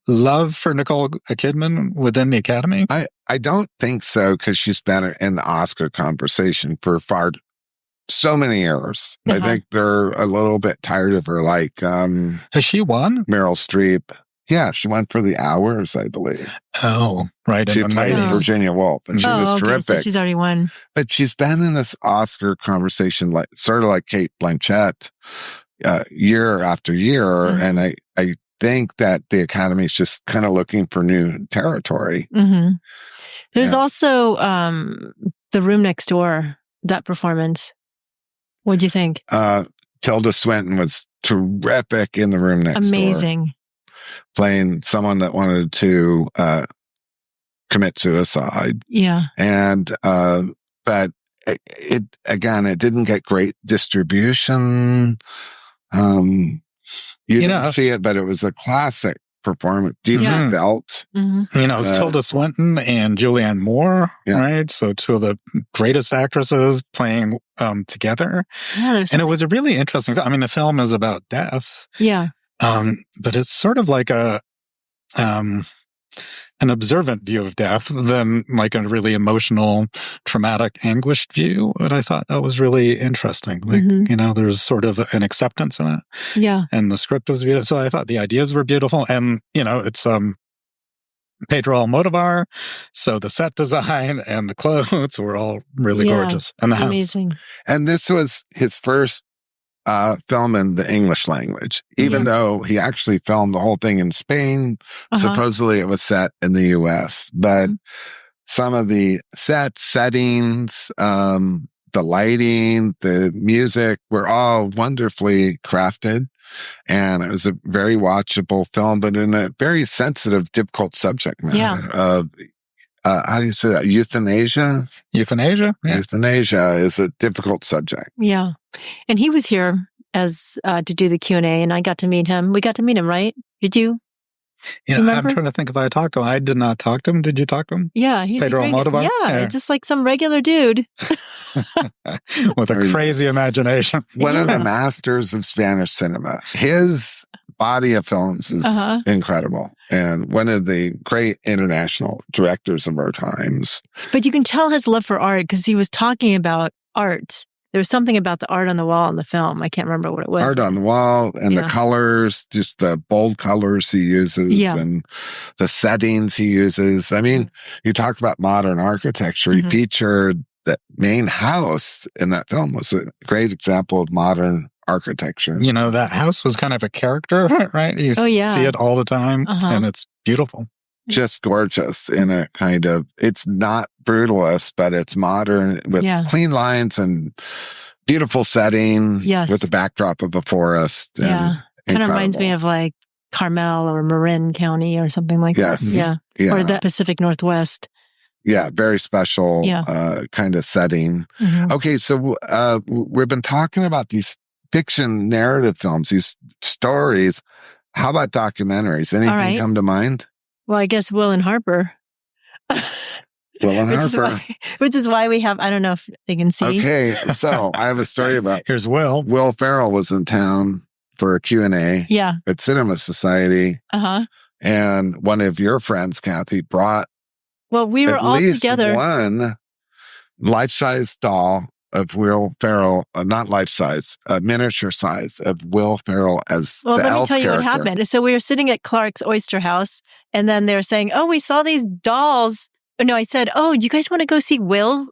love for Nicole Kidman within the Academy? I don't think so, because she's been in the Oscar conversation for so many years. I think they're a little bit tired of her. Has she won? Meryl Streep. Yeah, she won for The Hours, I believe. Oh, right. She played Virginia Woolf, and she was terrific. So she's already won. But she's been in this Oscar conversation, sort of like Cate Blanchett, year after year. And I think that the Academy is just kind of looking for new territory. There's also The Room Next Door, that performance. What'd you think? Tilda Swinton was terrific in The Room Next Door. Amazing. Playing someone that wanted to commit suicide. Yeah. And, but it didn't get great distribution. You didn't see it, but it was a classic performance. Deeply felt. It was Tilda Swinton and Julianne Moore, right? So two of the greatest actresses playing together. Yeah, and it was a really interesting film. I mean, the film is about death. Yeah. But it's sort of like an observant view of death than like a really emotional, traumatic, anguished view. And I thought that was really interesting. There's sort of an acceptance in it. Yeah. And the script was beautiful. So I thought the ideas were beautiful. And, it's Pedro Almodovar. So the set design and the clothes were all really gorgeous. And the house. Amazing. And this was his first film in the English language, even though he actually filmed the whole thing in Spain. Supposedly it was set in the US, but some of the settings, the lighting, the music were all wonderfully crafted. And it was a very watchable film, but in a very sensitive, difficult subject matter of, how do you say that? Euthanasia? Euthanasia? Yeah. Euthanasia is a difficult subject. Yeah. And he was here to do the Q&A, and I got to meet him. We got to meet him, right? Did you? I'm trying to think if I talked to him. I did not talk to him. Did you talk to him? Yeah. He's Pedro Almodovar? Yeah, just like some regular dude. With a crazy imagination. One of the masters of Spanish cinema. His body of films is incredible. And one of the great international directors of our times. But you can tell his love for art because he was talking about art. There was something about the art on the wall in the film. I can't remember what it was. Art on the wall and the colors, just the bold colors he uses and the settings he uses. I mean, you talk about modern architecture. He featured the main house in that film was a great example of modern architecture. That house was kind of a character, right? You see it all the time, and it's beautiful. Just gorgeous in a kind of, it's not brutalist, but it's modern with clean lines and beautiful setting with the backdrop of a forest. Yeah. Kind of reminds me of like Carmel or Marin County or something like that. Yeah. Or the Pacific Northwest. Yeah, very special kind of setting. Mm-hmm. Okay, so we've been talking about these fiction narrative films, these stories. How about documentaries? Anything come to mind? Well, I guess Will and Harper. Will and Harper. Which is why we have, I don't know if they can see. Okay, so I have a story about... Here's Will. Will Ferrell was in town for a Q&A at Cinema Society. Uh-huh. And one of your friends, Kathy, brought we were all together. One life-size doll of Will Ferrell, not life-size, miniature size of Will Ferrell as the elf character. Let me tell you what happened. So we were sitting at Clark's Oyster House, and then they were saying, we saw these dolls. No, I said, do you guys want to go see Will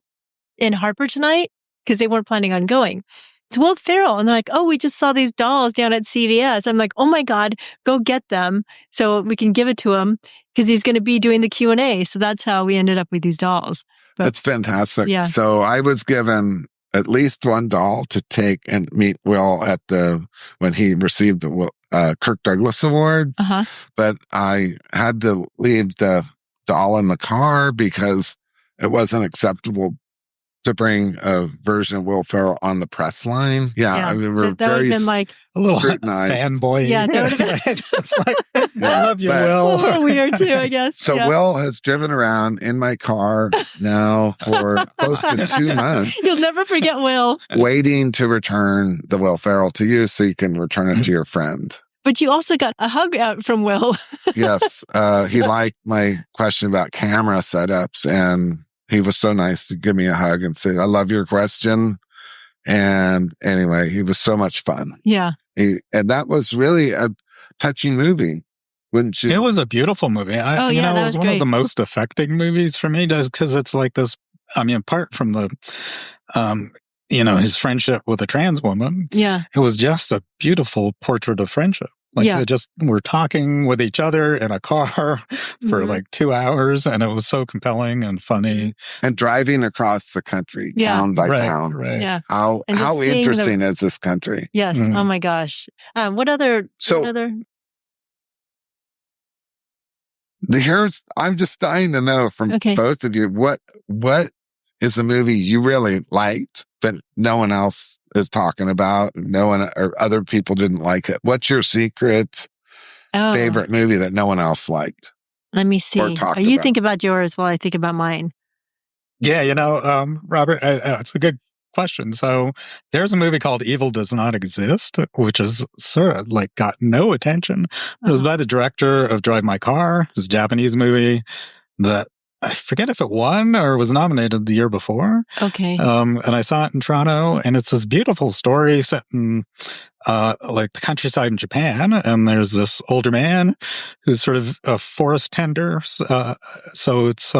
and Harper tonight? Because they weren't planning on going. It's Will Ferrell. And they're like, we just saw these dolls down at CVS. I'm like, oh my God, go get them so we can give it to him because he's going to be doing the Q&A. So that's how we ended up with these dolls. But, that's fantastic. Yeah. So I was given at least one doll to take and meet Will at when he received the Kirk Douglas Award. Uh-huh. But I had to leave the doll in the car because it wasn't acceptable to bring a version of Will Ferrell on the press line. Yeah, we were that very would have been like a little fanboy. Yeah, that would have been. It's like, I love you, Will. A little weird too, I guess. So Will has driven around in my car now for close to 2 months. You'll never forget Will. Waiting to return the Will Ferrell to you so you can return it to your friend. But you also got a hug out from Will. Yes. He liked my question about camera setups, and he was so nice to give me a hug and say, I love your question. And anyway, he was so much fun. Yeah. And that was really a touching movie, wouldn't you? It was a beautiful movie. It was one of the most affecting movies for me because it's like this, apart from the, his friendship with a trans woman. Yeah. It was just a beautiful portrait of friendship. We're talking with each other in a car for like 2 hours, and it was so compelling and funny. And driving across the country, town by town. Right. Yeah. How interesting is this country? Yes. Mm-hmm. Oh my gosh. What other? I'm just dying to know from both of you, what is a movie you really liked, but no one else is talking about, no one or other people didn't like it? What's your secret favorite movie that no one else liked? Let me see. You think about yours while I think about mine. Yeah, Robert, it's a good question. So there's a movie called Evil Does Not Exist, which is sort of like got no attention. It was by the director of Drive My Car. It's a Japanese movie that I forget if it won or was nominated the year before. Okay. And I saw it in Toronto, and it's this beautiful story set in like the countryside in Japan. And there's this older man who's sort of a forest tender. So it's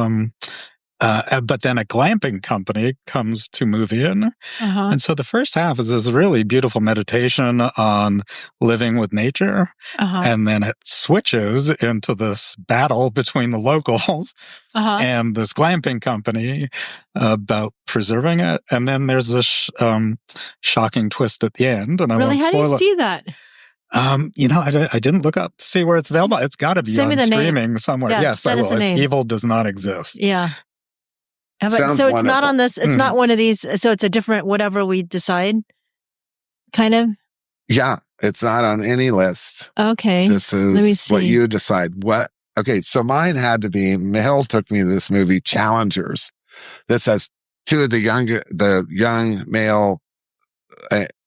but then a glamping company comes to move in. Uh-huh. And so the first half is this really beautiful meditation on living with nature. Uh-huh. And then it switches into this battle between the locals and this glamping company about preserving it. And then there's this shocking twist at the end. And I won't spoil it. How do you see that? I didn't look up to see where it's available. It's got to be on streaming somewhere. Yeah, yes, I will. It's Evil Does Not Exist. Yeah. So it's not on this, it's not one of these, so it's a different whatever we decide, kind of? Yeah, it's not on any list. Okay. This is what you decide. Okay, so mine had to be, Mahil took me to this movie, Challengers. This has two of the young male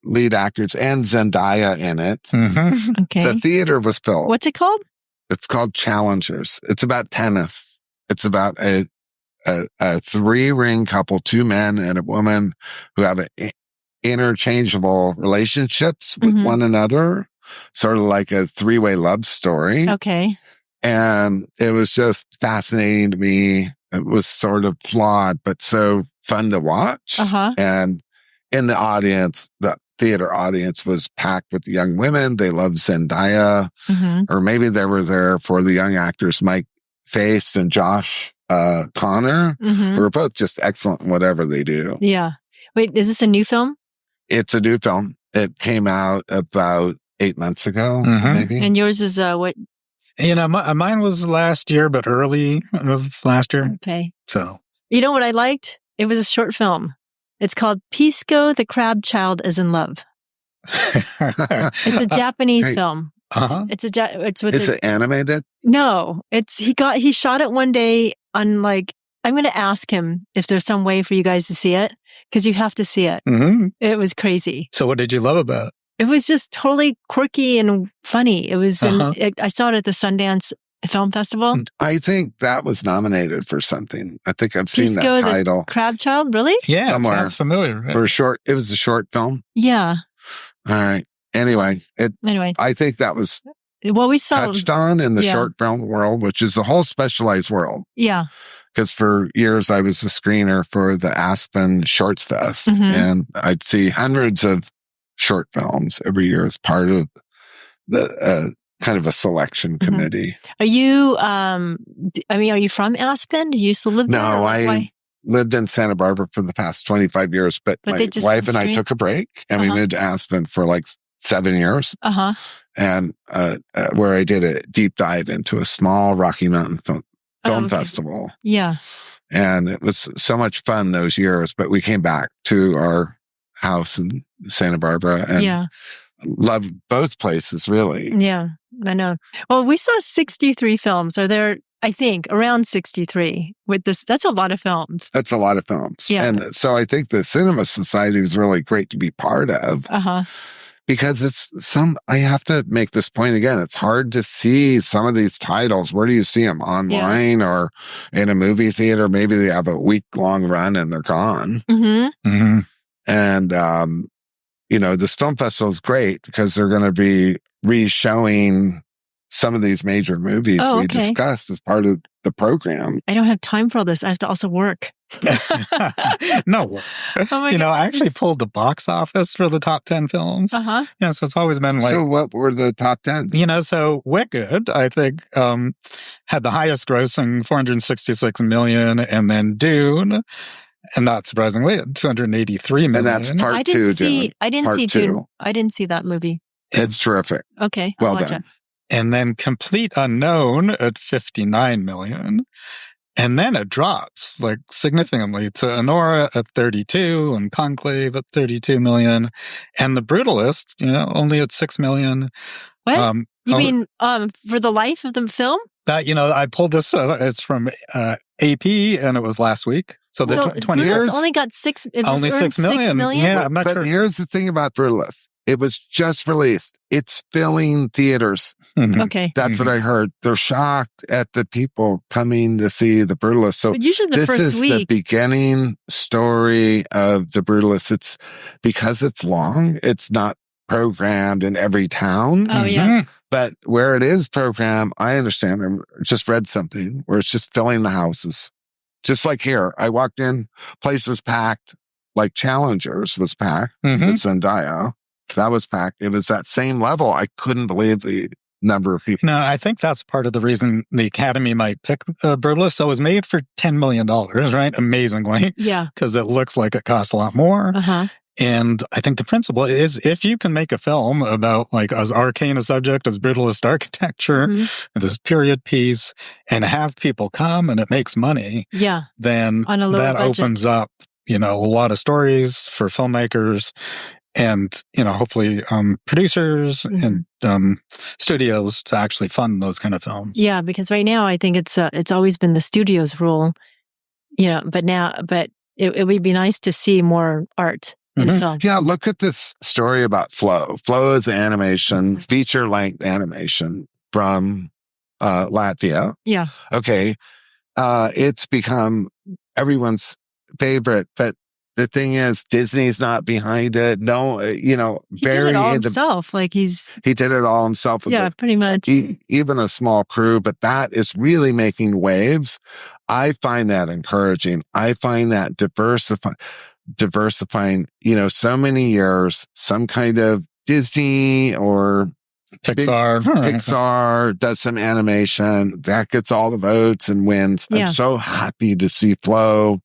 lead actors and Zendaya in it. Mm-hmm. Okay. The theater was filled. What's it called? It's called Challengers. It's about tennis. It's about a 3-ring couple, 2 men and a woman who have interchangeable relationships with one another, sort of like a 3-way love story. Okay. And it was just fascinating to me. It was sort of flawed, but so fun to watch. Uh-huh. And in the audience, the theater audience was packed with young women. They loved Zendaya, or maybe they were there for the young actors, Mike Face and Josh Connor, Mm-hmm. who are both just excellent in whatever they do. Yeah. Wait, is this a new film? It's a new film. It came out about 8 months ago, maybe. And yours is what? Mine was last year, but early of last year. Okay. So. You know what I liked? It was a short film. It's called Pisco, the Crab Child is in Love. It's a Japanese film. Uh-huh. Is it animated? No, he shot it one day on I'm going to ask him if there's some way for you guys to see it because you have to see it. Mm-hmm. It was crazy. So what did you love about it? It was just totally quirky and funny. It was, I saw it at the Sundance Film Festival. I think that was nominated for something. I think I've seen Pisco, that title. The Crab Child, really? Yeah, somewhere. Sounds familiar. Right? For a short, it was a short film. Yeah. All right. Anyway, I think that was we saw touched on in the short film world, which is a whole specialized world. Yeah. Because for years I was a screener for the Aspen Shorts Fest, and I'd see hundreds of short films every year as part of the kind of a selection committee. Are you? Are you from Aspen? Do you used to live there? No, I lived in Santa Barbara for the past 25 years, but my wife and I took a break, and we moved to Aspen for 7 years. And where I did a deep dive into a small Rocky Mountain film festival. Yeah. And it was so much fun those years, but we came back to our house in Santa Barbara and loved both places, really. Yeah, I know. Well, we saw 63 films. Are there, I think, around 63 with this? That's a lot of films. That's a lot of films. Yeah. And so I think the Cinema Society was really great to be part of. Because I have to make this point again. It's hard to see some of these titles. Where do you see them? Online or in a movie theater? Maybe they have a week-long run and they're gone. And, this film festival is great because they're going to be re-showing some of these major movies we discussed as part of the program. I don't have time for all this. I have to also work. No. I actually pulled the box office for the top 10 films. So it's always been So what were the top 10? So Wicked, I think, had the highest grossing, 466 million, and then Dune, and not surprisingly, 283 million. And that's part two, Dune. I didn't see Dune. I didn't see that movie. It's terrific. Okay. Well done. And then Complete Unknown at 59 million. And then it drops significantly to Anora at 32 and Conclave at 32 million. And The Brutalist, only at 6 million. What? You mean for the life of the film? That, I pulled this, it's from AP and it was last week. So 20 years. Only got 6 only 6 million. Yeah, I'm not sure. But here's the thing about Brutalist. It was just released. It's filling theaters. Okay. That's what I heard. They're shocked at the people coming to see The Brutalist. So but usually this is the beginning story of The Brutalist. It's because it's long. It's not programmed in every town. Oh, yeah. But where it is programmed, I understand. I just read something where it's just filling the houses. Just like here. I walked in, place was packed. Like Challengers was packed with Zendaya. That was packed. It was that same level. I couldn't believe the number of people. No, I think that's part of the reason the Academy might pick Brutalist. So it was made for $10 million, right? Amazingly. Yeah. Because it looks like it costs a lot more. And I think the principle is if you can make a film about as arcane a subject as Brutalist architecture, this period piece, and have people come and it makes money, then that opens up, a lot of stories for filmmakers. And, hopefully producers and studios to actually fund those kind of films. Yeah, because right now I think it's always been the studio's rule, but it would be nice to see more art in film. Yeah, look at this story about Flow. Flow is animation, feature-length animation from Latvia. Yeah. Okay. It's become everyone's favorite, but the thing is, Disney's not behind it. No, he did it all himself. He did it all himself. With pretty much. Even a small crew, but that is really making waves. I find that encouraging. I find that diversifying, so many years, some kind of Disney or Pixar does some animation that gets all the votes and wins. Yeah. I'm so happy to see Flow.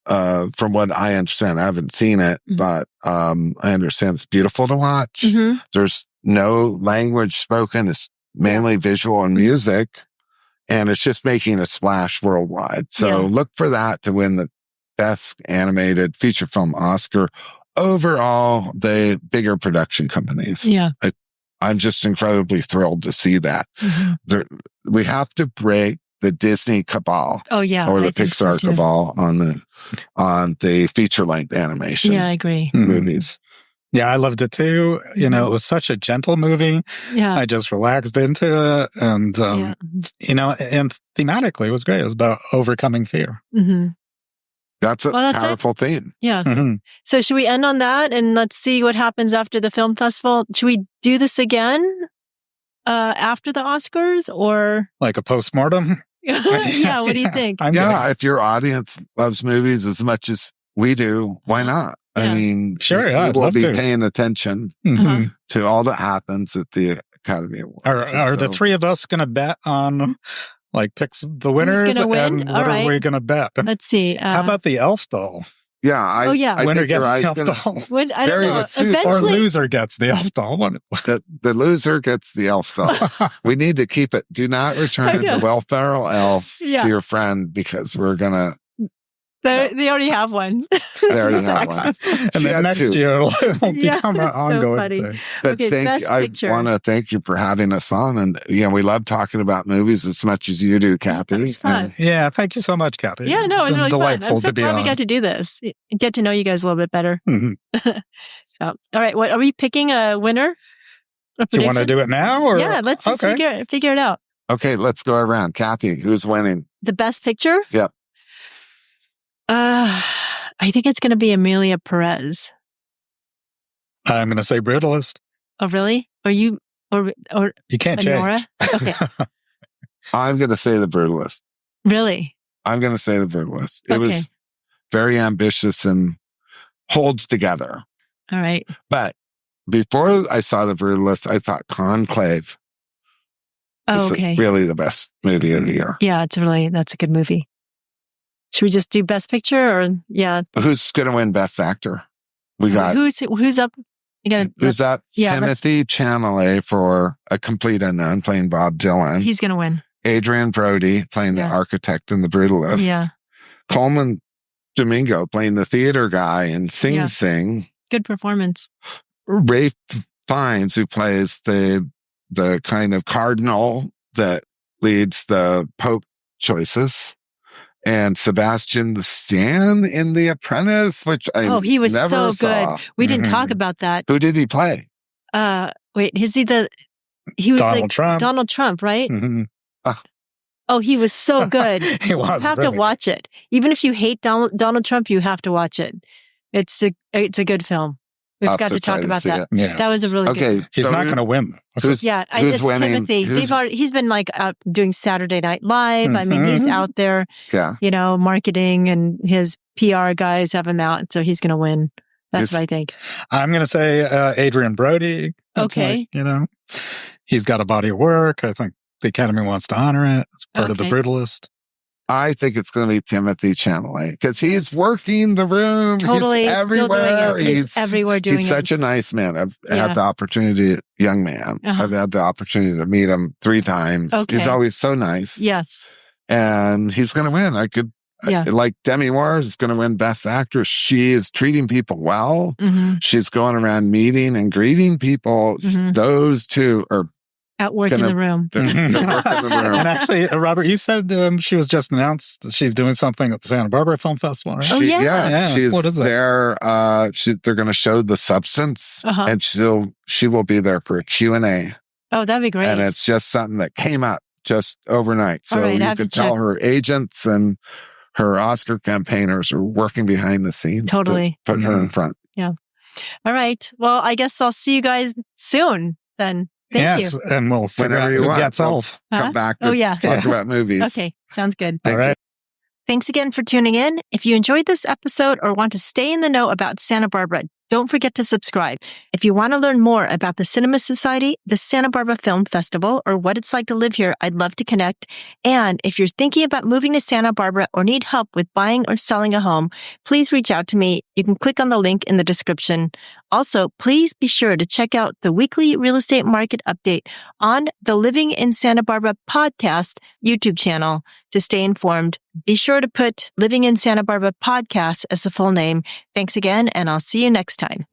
From what I understand, I haven't seen it, but I understand it's beautiful to watch. There's no language spoken. It's mainly visual and music, and it's just making a splash worldwide. So look for that to win the Best Animated Feature Film Oscar over all the bigger production companies. Yeah. I'm just incredibly thrilled to see that. We have to break the Disney cabal. Oh, yeah. Or the Pixar cabal on the feature-length animation. Yeah, I agree. Movies. Yeah, I loved it too. You know, it was such a gentle movie. Yeah. I just relaxed into it. And, you know, and thematically it was great. It was about overcoming fear. That's a powerful theme. Yeah. So should we end on that and let's see what happens after the film festival? Should we do this again after the Oscars or like a postmortem? Yeah. What do you think? If your audience loves movies as much as we do, why not? Yeah. I mean, sure, we'll be paying attention to all that happens at the Academy Awards. Are the three of us going to bet on like picks the winners? Who's gonna win? And what are we going to bet? Let's see. How about the elf doll? Yeah. I winner think gets the elf gonna, doll. I don't know. Eventually, or loser gets the elf doll. The loser gets the elf doll. We need to keep it. Do not return the Will Ferrell elf to your friend because we're going to. They already have one. They already have one. And then next year it'll become an ongoing thing. But I want to thank you for having us on. And, we love talking about movies as much as you do, Kathy. It's fun. Yeah, thank you so much, Kathy. Yeah, no, it's really delightful fun. I'm so to be glad on. we got to do this. Get to know you guys a little bit better. So, all right, what are we picking a winner? Do you want to do it now? Or? Yeah, let's just figure it out. Okay, let's go around. Kathy, who's winning? The best picture? Yep. I think it's going to be Amelia Perez. I'm going to say Brutalist. Oh, really? Or you can't Nora? change. Okay. I'm going to say The Brutalist. Really? I'm going to say The Brutalist. It was very ambitious and holds together. All right. But before I saw The Brutalist, I thought Conclave was really the best movie of the year. Yeah, that's a good movie. Should we just do Best Picture or Who's going to win Best Actor? We got who's up? Who's up? Timothy Chalamet for A Complete Unknown playing Bob Dylan. He's going to win. Adrian Brody playing the architect in The Brutalist. Yeah. Coleman Domingo playing the theater guy in Sing Sing. Good performance. Ralph Fiennes, who plays the kind of cardinal that leads the Pope choices. And Sebastian Stan in The Apprentice, which he was never so saw. good. We didn't talk about that. Who did he play? Wait, he was Donald Trump. Donald Trump, right? Mm-hmm. He was so good. He was. You have to watch it. Even if you hate Donald Trump, you have to watch it. It's a good film. We've got to talk about that. Yes. That was a really good. He's not going to win. Who's it's winning? Timothy. He's been out doing Saturday Night Live. Mm-hmm. I mean, he's out there, marketing, and his PR guys have him out. So he's going to win. That's what I think. I'm going to say Adrian Brody. Okay. He's got a body of work. I think the Academy wants to honor it. It's part of The Brutalist. I think it's going to be Timothy Chalamet because he's working the room. Totally. He's everywhere. He's everywhere doing it. He's such a nice man. I've had the opportunity, young man. I've had the opportunity to meet him 3 times. Okay. He's always so nice. Yes. And he's going to win. Like Demi Moore is going to win Best Actress. She is treating people well. Mm-hmm. She's going around meeting and greeting people. Mm-hmm. Those two are at work in the room. They're working in the room. And actually, Robert, you said she was just announced that she's doing something at the Santa Barbara Film Festival, right? She's what is it? there. They're going to show The Substance, and she will be there for a Q&A. Oh, that'd be great. And it's just something that came up just overnight. So you could tell her agents and her Oscar campaigners are working behind the scenes. Totally. To put her in front. Yeah. All right. Well, I guess I'll see you guys soon then. Thank you. And we'll figure out who gets elf. Come back to talk about movies. Okay. Sounds good. All right. Thanks again for tuning in. If you enjoyed this episode or want to stay in the know about Santa Barbara, don't forget to subscribe. If you want to learn more about the Cinema Society, the Santa Barbara Film Festival, or what it's like to live here, I'd love to connect. And if you're thinking about moving to Santa Barbara or need help with buying or selling a home, please reach out to me. You can click on the link in the description. Also, please be sure to check out the weekly real estate market update on the Living in Santa Barbara podcast YouTube channel to stay informed. Be sure to put Living in Santa Barbara podcast as the full name. Thanks again, and I'll see you next time.